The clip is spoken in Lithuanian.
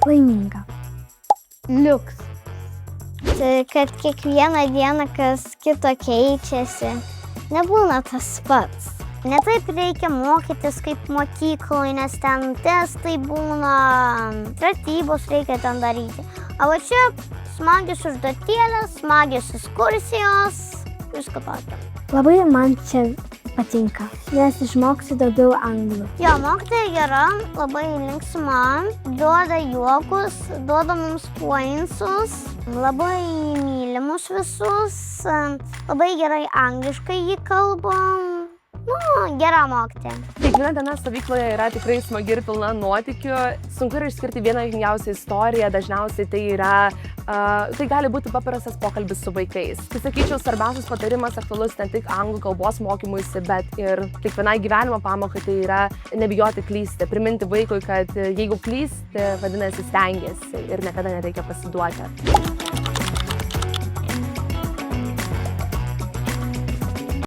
Laiminga. Liuks. Kad kiekvieną dieną kas kito keičiasi. Nebūna tas pats. Ne taip reikia mokytis kaip mokykloje, nes ten testai būna, pratybos reikia ten daryti. O va čia smagios užduotėlės, smagios ekskursijos, viską tokio. Labai man čia patinka, nes išmoksiu daugiau anglų. Jo, mokytoja gera, labai linksma, duoda juokus, duoda mums poinsus, labai mylimus visus, labai gerai angliškai jį kalbam. Gera mokytoja. Kiekviena diena stovykloje yra tikrai smagi ir pilna nuotykių. Sunku yra išskirti vieną juokingiausią istoriją, dažniausiai tai gali būti paprastas pokalbis su vaikais. Tai sakyčiau, svarbiausias patarimas aktualus ne tik anglų kalbos mokymuisi, bet ir kiekvienai gyvenimo pamokai tai yra nebijoti klysti. Priminti vaikui, kad jeigu klysti, vadinasi stengiasi ir niekada nereikia pasiduoti.